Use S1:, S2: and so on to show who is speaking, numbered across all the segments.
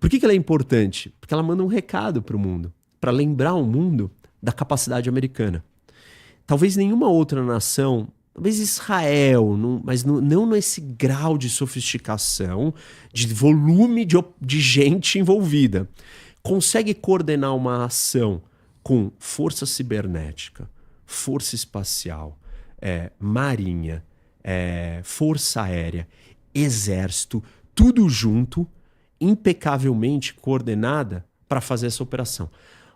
S1: Por que ela é importante? Porque ela manda um recado para o mundo, para lembrar o mundo da capacidade americana. Talvez nenhuma outra nação, talvez Israel, mas não nesse grau de sofisticação, de volume de gente envolvida, consegue coordenar uma ação com força cibernética, força espacial, marinha, força aérea, exército, tudo junto, impecavelmente coordenada para fazer essa operação.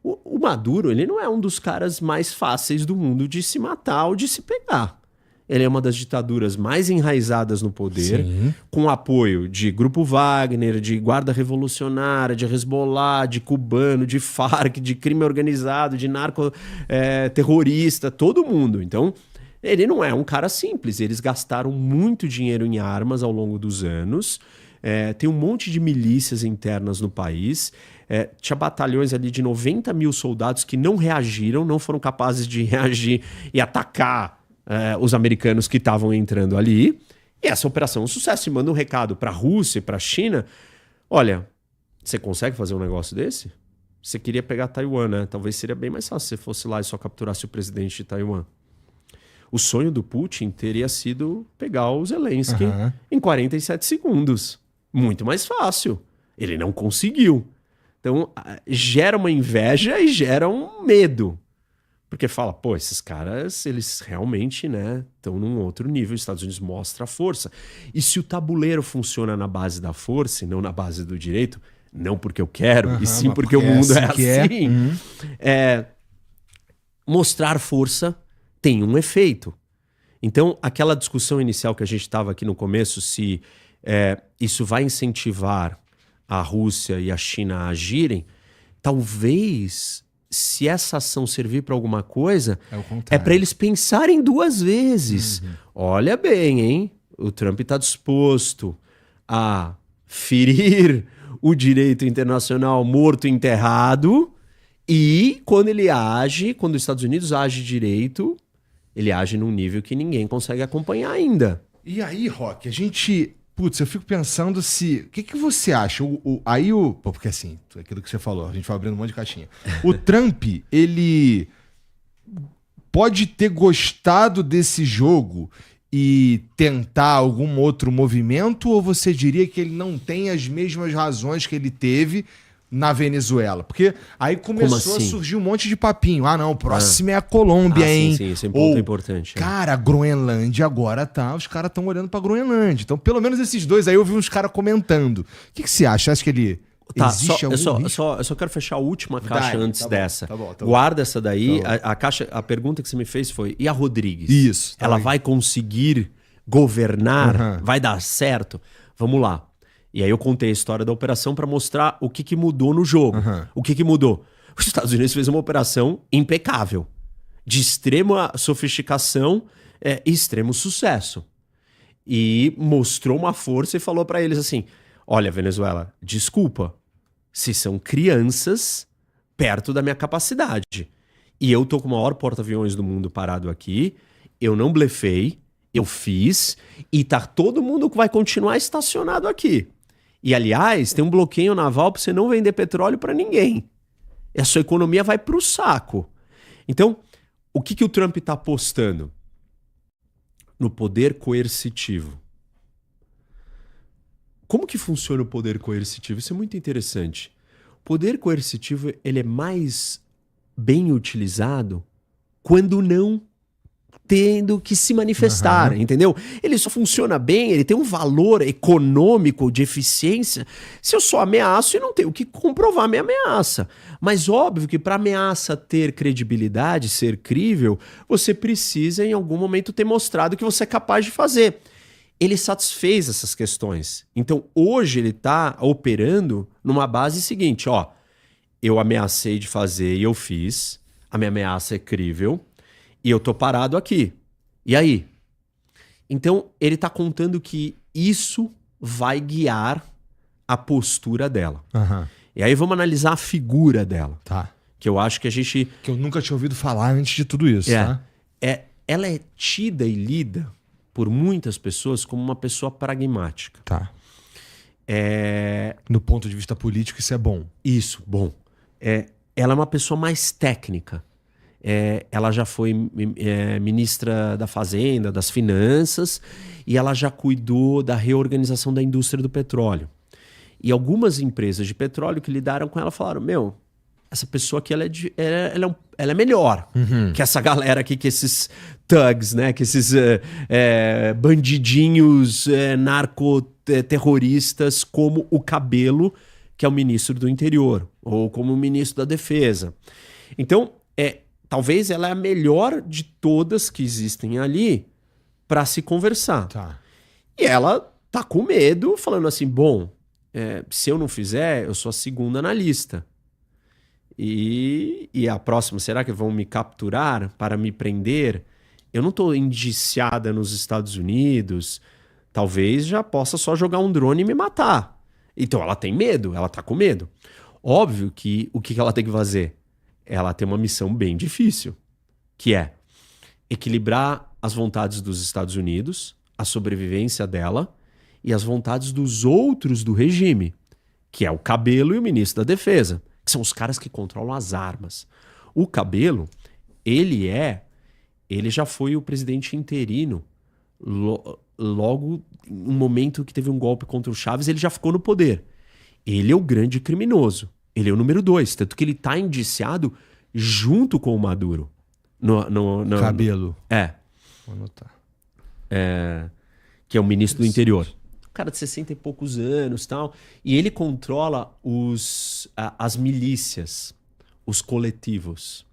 S1: O Maduro, ele não é um dos caras mais fáceis do mundo de se matar ou de se pegar. Ele é uma das ditaduras mais enraizadas no poder, sim, com apoio de Grupo Wagner, de Guarda Revolucionária, de Hezbollah, de cubano, de Farc, de crime organizado, de narco-terrorista, todo mundo. Então, ele não é um cara simples. Eles gastaram muito dinheiro em armas ao longo dos anos. Tem um monte de milícias internas no país. Tinha batalhões ali de 90 mil soldados que não reagiram, não foram capazes de reagir e atacar os americanos que estavam entrando ali. E essa operação é um sucesso. E manda um recado para a Rússia e para a China. Olha, você consegue fazer um negócio desse? Você queria pegar Taiwan, né? Talvez seria bem mais fácil se você fosse lá e só capturasse o presidente de Taiwan. O sonho do Putin teria sido pegar o Zelensky em 47 segundos. Muito mais fácil. Ele não conseguiu. Então, gera uma inveja e gera um medo. Porque fala, pô, esses caras, eles realmente, né, estão num outro nível. Os Estados Unidos mostra a força. E se o tabuleiro funciona na base da força e não na base do direito, não porque eu quero, e sim porque o mundo é assim, mostrar força tem um efeito. Então, aquela discussão inicial que a gente estava aqui no começo, se isso vai incentivar a Rússia e a China a agirem, talvez, se essa ação servir para alguma coisa, é para eles pensarem duas vezes. Olha bem, hein? O Trump está disposto a ferir o direito internacional morto e enterrado, e quando ele age, quando os Estados Unidos age direito, ele age num nível que ninguém consegue acompanhar ainda.
S2: E aí, Roque, a gente... Putz, eu fico pensando se... O que você acha? Porque assim, aquilo que você falou, a gente vai abrindo um monte de caixinha. O Trump, ele pode ter gostado desse jogo e tentar algum outro movimento, ou você diria que ele não tem as mesmas razões que ele teve na Venezuela? Porque aí começou a surgir um monte de papinho. Ah, não, o próximo é a Colômbia, hein?
S1: Sim, esse é um ponto importante.
S2: Cara, a Groenlândia agora tá... Os caras estão olhando pra Groenlândia. Então, pelo menos esses dois aí eu vi uns caras comentando. O que você acha? Acha que ele... Existe algum risco?
S1: Eu só quero fechar a última caixa antes dessa.
S2: Tá bom.
S1: Guarda essa daí. A pergunta que você me fez foi, e a Rodrigues?
S2: Isso.
S1: Ela vai conseguir governar? Vai dar certo? Vamos lá. E aí eu contei a história da operação para mostrar o que mudou no jogo. O que mudou? Os Estados Unidos fez uma operação impecável, de extrema sofisticação e extremo sucesso. E mostrou uma força e falou para eles assim, olha, Venezuela, desculpa, se são crianças perto da minha capacidade. E eu tô com o maior porta-aviões do mundo parado aqui, eu não blefei, eu fiz, e tá todo mundo que vai continuar estacionado aqui. E, aliás, tem um bloqueio naval para você não vender petróleo para ninguém. E a sua economia vai para o saco. Então, o que o Trump está apostando? No poder coercitivo. Como que funciona o poder coercitivo? Isso é muito interessante. O poder coercitivo ele é mais bem utilizado quando não tendo que se manifestar, entendeu? Ele só funciona bem, ele tem um valor econômico de eficiência se eu só ameaço e não tenho que comprovar minha ameaça. Mas óbvio que para ameaça ter credibilidade, ser crível, você precisa em algum momento ter mostrado que você é capaz de fazer. Ele satisfez essas questões. Então hoje ele está operando numa base seguinte, ó, eu ameacei de fazer e eu fiz, a minha ameaça é crível, e eu tô parado aqui. E aí? Então, ele tá contando que isso vai guiar a postura dela. E aí vamos analisar a figura dela.
S2: Tá.
S1: Que eu acho que a gente...
S2: Que eu nunca tinha ouvido falar antes de tudo isso, tá?
S1: Ela é tida e lida por muitas pessoas como uma pessoa pragmática.
S2: Tá. No ponto de vista político, isso é bom.
S1: Isso, bom. Ela é uma pessoa mais técnica. Ela já foi ministra da Fazenda, das Finanças, e ela já cuidou da reorganização da indústria do petróleo. E algumas empresas de petróleo que lidaram com ela falaram, essa pessoa aqui ela é melhor que essa galera aqui, que esses thugs, né? Que esses bandidinhos narcoterroristas, como o Cabello, que é o ministro do Interior, ou como o ministro da Defesa. Então, talvez ela é a melhor de todas que existem ali para se conversar.
S2: Tá.
S1: E ela tá com medo, falando assim, se eu não fizer, eu sou a segunda na lista. E a próxima, será que vão me capturar para me prender? Eu não estou indiciada nos Estados Unidos, talvez já possa só jogar um drone e me matar. Então ela tem medo, ela tá com medo. Óbvio que o que ela tem que fazer? Ela tem uma missão bem difícil, que é equilibrar as vontades dos Estados Unidos, a sobrevivência dela e as vontades dos outros do regime, que é o Cabello e o ministro da Defesa, que são os caras que controlam as armas. O Cabello, ele já foi o presidente interino logo no momento que teve um golpe contra o Chávez, ele já ficou no poder. Ele é o grande criminoso. Ele é o número 2, tanto que ele está indiciado junto com o Maduro.
S2: Cabello.
S1: Vou anotar. Que é o ministro do Interior. Um cara de 60 e poucos anos, tal, e ele controla as milícias, os coletivos,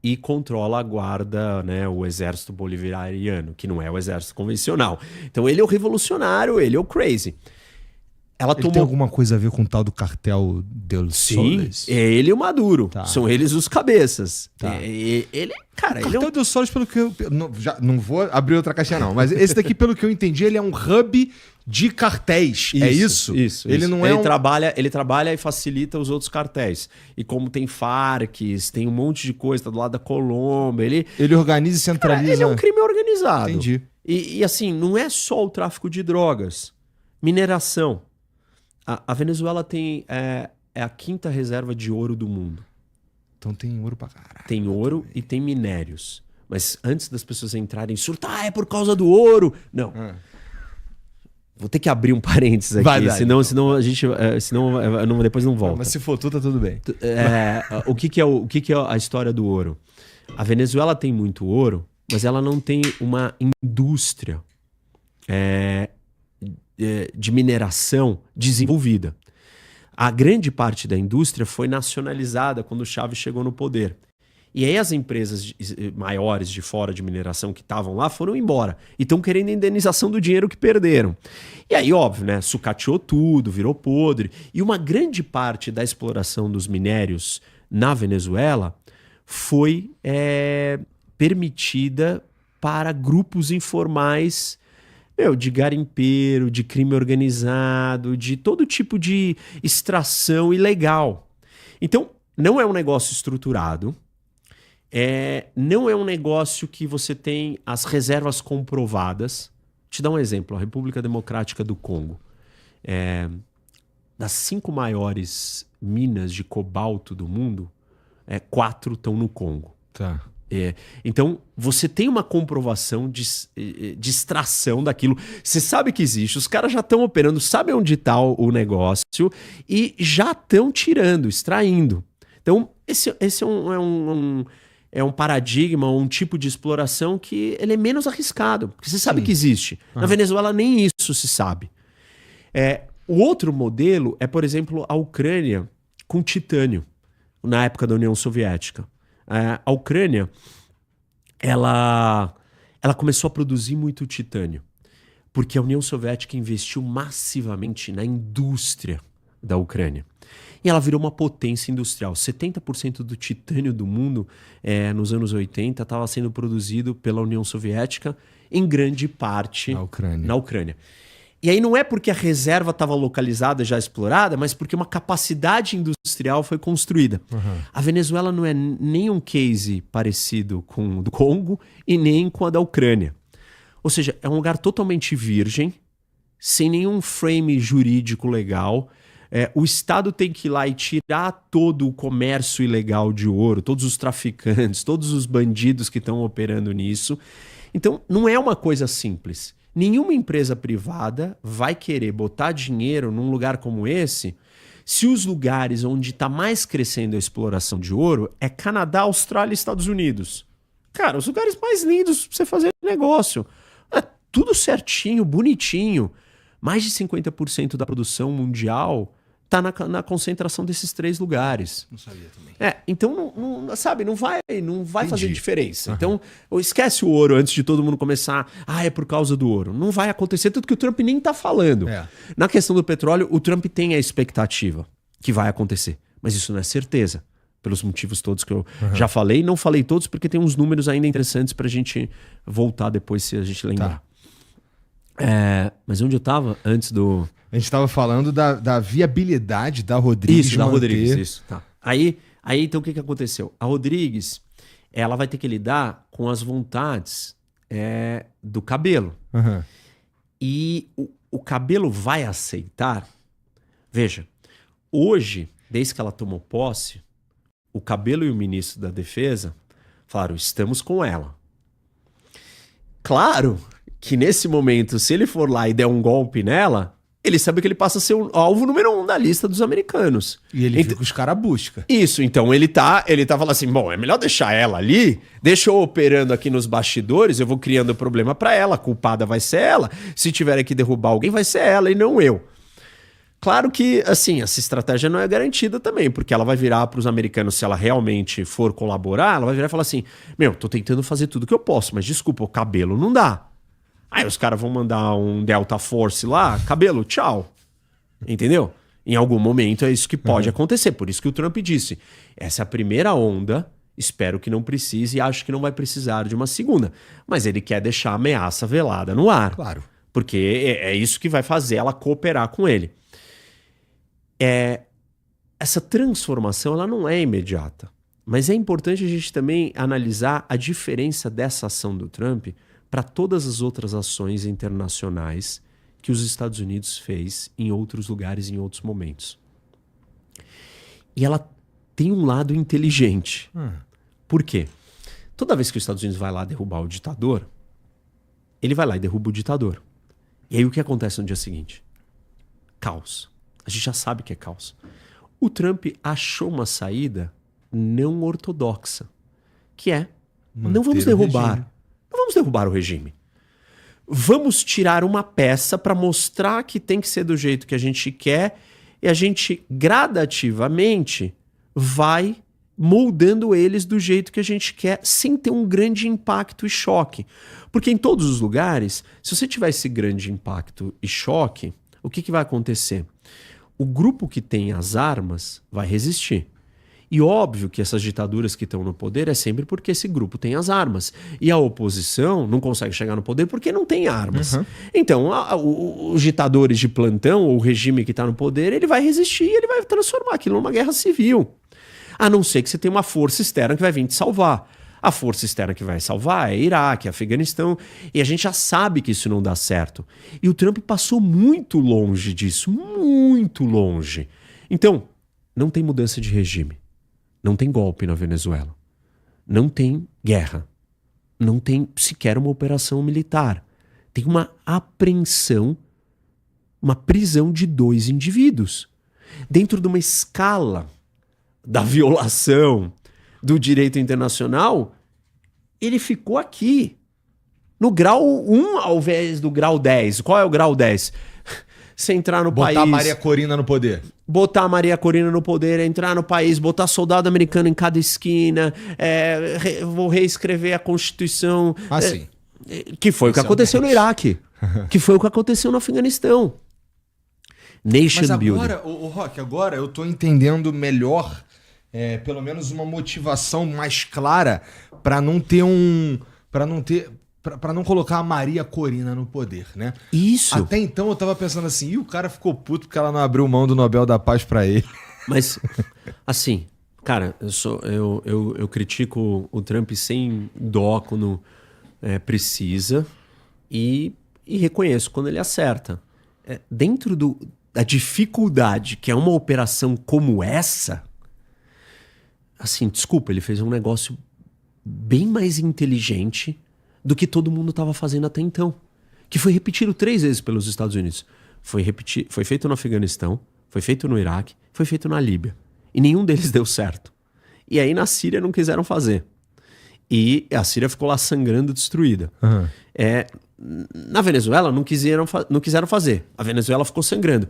S1: e controla a guarda, né, o exército bolivariano, que não é o exército convencional. Então ele é o revolucionário, ele é o crazy.
S2: Ele tem alguma coisa a ver com o tal do cartel del Soles?
S1: Sim, é ele e o Maduro.
S2: Tá.
S1: São eles os cabeças.
S2: Tá.
S1: Cartel
S2: del Soles, pelo que eu... Não vou abrir outra caixinha, não. Mas esse daqui, pelo que eu entendi, ele é um hub de cartéis. É isso?
S1: Isso.
S2: Ele não é
S1: Ele trabalha e facilita os outros cartéis. E como tem Farcs, tem um monte de coisa, tá do lado da Colômbia.
S2: Ele organiza e centraliza.
S1: Ele é um crime organizado.
S2: Entendi.
S1: E assim, não é só o tráfico de drogas. Mineração. A Venezuela tem a 5ª reserva de ouro do mundo.
S2: Então tem ouro pra caralho.
S1: Tem ouro e tem minérios. Mas antes das pessoas entrarem em surto, é por causa do ouro. Não. Vou ter que abrir um parênteses aqui, senão a gente, depois não volta.
S2: Mas se for tudo, tá tudo bem.
S1: O que é a história do ouro? A Venezuela tem muito ouro, mas ela não tem uma indústria de mineração desenvolvida. A grande parte da indústria foi nacionalizada quando o Chávez chegou no poder. E aí as empresas maiores de fora de mineração que estavam lá foram embora. E estão querendo a indenização do dinheiro que perderam. E aí, óbvio, né? Sucateou tudo, virou podre. E uma grande parte da exploração dos minérios na Venezuela foi permitida para grupos informais, de garimpeiro, de crime organizado, de todo tipo de extração ilegal. Então, não é um negócio estruturado, não é um negócio que você tem as reservas comprovadas. Vou te dar um exemplo, a República Democrática do Congo. Das 5 maiores minas de cobalto do mundo, 4 estão no Congo.
S2: Tá.
S1: Então, você tem uma comprovação de extração daquilo. Você sabe que existe, os caras já estão operando, sabem onde está o negócio e já estão tirando, extraindo. Então, esse é um paradigma, um tipo de exploração que ele é menos arriscado, porque você sabe que existe. Na Venezuela nem isso se sabe. O outro modelo é, por exemplo, a Ucrânia com titânio, na época da União Soviética. A Ucrânia, ela começou a produzir muito titânio, porque a União Soviética investiu massivamente na indústria da Ucrânia. E ela virou uma potência industrial. 70% do titânio do mundo, nos anos 80, estava sendo produzido pela União Soviética, em grande parte na Ucrânia. E aí não é porque a reserva estava localizada, já explorada, mas porque uma capacidade industrial foi construída. A Venezuela não é nem um case parecido com o do Congo e nem com a da Ucrânia. Ou seja, é um lugar totalmente virgem, sem nenhum frame jurídico legal. O Estado tem que ir lá e tirar todo o comércio ilegal de ouro, todos os traficantes, todos os bandidos que estão operando nisso. Então, não é uma coisa simples. Nenhuma empresa privada vai querer botar dinheiro num lugar como esse se os lugares onde está mais crescendo a exploração de ouro é Canadá, Austrália e Estados Unidos. Cara, os lugares mais lindos para você fazer negócio. É tudo certinho, bonitinho. Mais de 50% da produção mundial está na concentração desses 3 lugares.
S2: Não sabia também.
S1: Então, não vai fazer diferença.
S2: Uhum.
S1: Então, esquece o ouro antes de todo mundo começar. É por causa do ouro. Não vai acontecer, tanto que o Trump nem está falando. Na questão do petróleo, o Trump tem a expectativa que vai acontecer. Mas isso não é certeza. Pelos motivos todos que eu já falei. Não falei todos porque tem uns números ainda interessantes para a gente voltar depois, se a gente lembrar. Mas onde eu estava antes do...
S2: A gente estava falando da viabilidade da Rodrigues.
S1: Isso, da Rodrigues, isso. Tá. Aí, então, o que aconteceu? A Rodrigues, ela vai ter que lidar com as vontades do Cabelo. E o Cabelo vai aceitar... Veja, hoje, desde que ela tomou posse, o Cabelo e o ministro da Defesa falaram, estamos com ela. Claro que nesse momento, se ele for lá e der um golpe nela... Ele sabe que ele passa a ser o alvo número 1 da lista dos americanos.
S2: E ele fica os caras busca.
S1: Isso, então ele tá falando assim, bom, é melhor deixar ela ali, deixa eu operando aqui nos bastidores, eu vou criando problema pra ela, a culpada vai ser ela, se tiver que derrubar alguém vai ser ela e não eu. Claro que, assim, essa estratégia não é garantida também, porque ela vai virar pros americanos, se ela realmente for colaborar, ela vai virar e falar assim, tô tentando fazer tudo que eu posso, mas desculpa, o Cabelo não dá. Aí os caras vão mandar um Delta Force lá, Cabelo, tchau. Entendeu? Em algum momento é isso que pode acontecer. Por isso que o Trump disse, essa é a primeira onda, espero que não precise e acho que não vai precisar de uma segunda. Mas ele quer deixar a ameaça velada no ar.
S2: Claro.
S1: Porque é isso que vai fazer ela cooperar com ele. Essa transformação ela não é imediata. Mas é importante a gente também analisar a diferença dessa ação do Trump para todas as outras ações internacionais que os Estados Unidos fez em outros lugares, em outros momentos. E ela tem um lado inteligente. Por quê? Toda vez que os Estados Unidos vai lá derrubar o ditador, ele vai lá e derruba o ditador. E aí o que acontece no dia seguinte? Caos. A gente já sabe que é caos. O Trump achou uma saída não ortodoxa, que é, não vamos derrubar o regime. Vamos tirar uma peça para mostrar que tem que ser do jeito que a gente quer e a gente gradativamente vai moldando eles do jeito que a gente quer sem ter um grande impacto e choque. Porque em todos os lugares, se você tiver esse grande impacto e choque, o que vai acontecer? O grupo que tem as armas vai resistir. E óbvio que essas ditaduras que estão no poder é sempre porque esse grupo tem as armas. E a oposição não consegue chegar no poder porque não tem armas. Então, os ditadores de plantão, ou o regime que está no poder, ele vai resistir e ele vai transformar aquilo numa guerra civil. A não ser que você tenha uma força externa que vai vir te salvar. A força externa que vai salvar é Iraque, Afeganistão, e a gente já sabe que isso não dá certo. E o Trump passou muito longe disso, muito longe. Então, não tem mudança de regime. Não tem golpe na Venezuela. Não tem guerra. Não tem sequer uma operação militar. Tem uma apreensão, uma prisão de 2 indivíduos. Dentro de uma escala da violação do direito internacional, ele ficou aqui, no grau 1 ao invés do grau 10. Qual é o grau 10? Você entrar no país...
S2: Botar a Maria Corina no poder.
S1: Botar a Maria Corina no poder, entrar no país, botar soldado americano em cada esquina, vou reescrever a Constituição.
S2: Sim.
S1: Que foi o que aconteceu no Iraque. Que foi o que aconteceu no Afeganistão. Nation building.
S2: Mas agora, Rock, agora eu tô entendendo melhor, pelo menos uma motivação mais clara para não ter para não colocar a Maria Corina no poder, né?
S1: Isso.
S2: Até então eu tava pensando assim, e o cara ficou puto porque ela não abriu mão do Nobel da Paz para ele.
S1: Mas, assim, cara, eu critico o Trump sem dó quando precisa e reconheço quando ele acerta. dentro da dificuldade que é uma operação como essa, assim, desculpa, ele fez um negócio bem mais inteligente do que todo mundo estava fazendo até então. Que foi repetido 3 vezes pelos Estados Unidos. Foi feito no Afeganistão, foi feito no Iraque, foi feito na Líbia. E nenhum deles deu certo. E aí na Síria não quiseram fazer. E a Síria ficou lá sangrando, destruída.
S2: Uhum.
S1: Na Venezuela não quiseram fazer. A Venezuela ficou sangrando.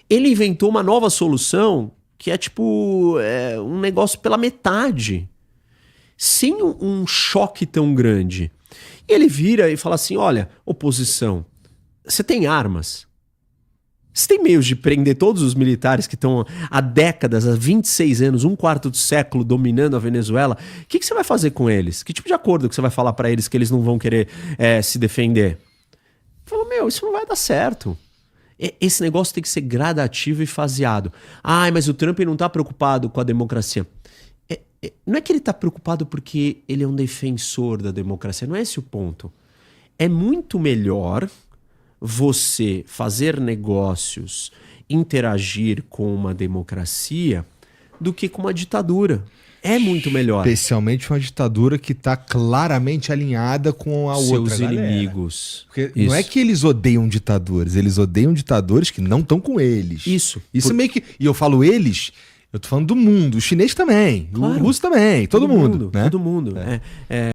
S1: Ele inventou uma nova solução que é tipo um negócio pela metade. Sem um choque tão grande. E ele vira e fala assim, olha, oposição, você tem armas? Você tem meios de prender todos os militares que estão há décadas, há 26 anos, 1/4 do século dominando a Venezuela? O que você vai fazer com eles? Que tipo de acordo que você vai falar pra eles que eles não vão querer se defender? Falou, isso não vai dar certo. Esse negócio tem que ser gradativo e faseado. Mas o Trump não tá preocupado com a democracia. Não é que ele tá preocupado porque ele é um defensor da democracia, não é esse o ponto. É muito melhor você fazer negócios, interagir com uma democracia do que com uma ditadura. É muito melhor.
S2: Especialmente uma ditadura que está claramente alinhada com a outra
S1: seus inimigos.
S2: Porque não é que eles odeiam ditadores, eles odeiam ditadores que não estão com eles.
S1: Isso
S2: Meio que... E eu falo eles, eu tô falando do mundo, o chinês também, claro. O russo também, todo mundo, né?
S1: Todo mundo.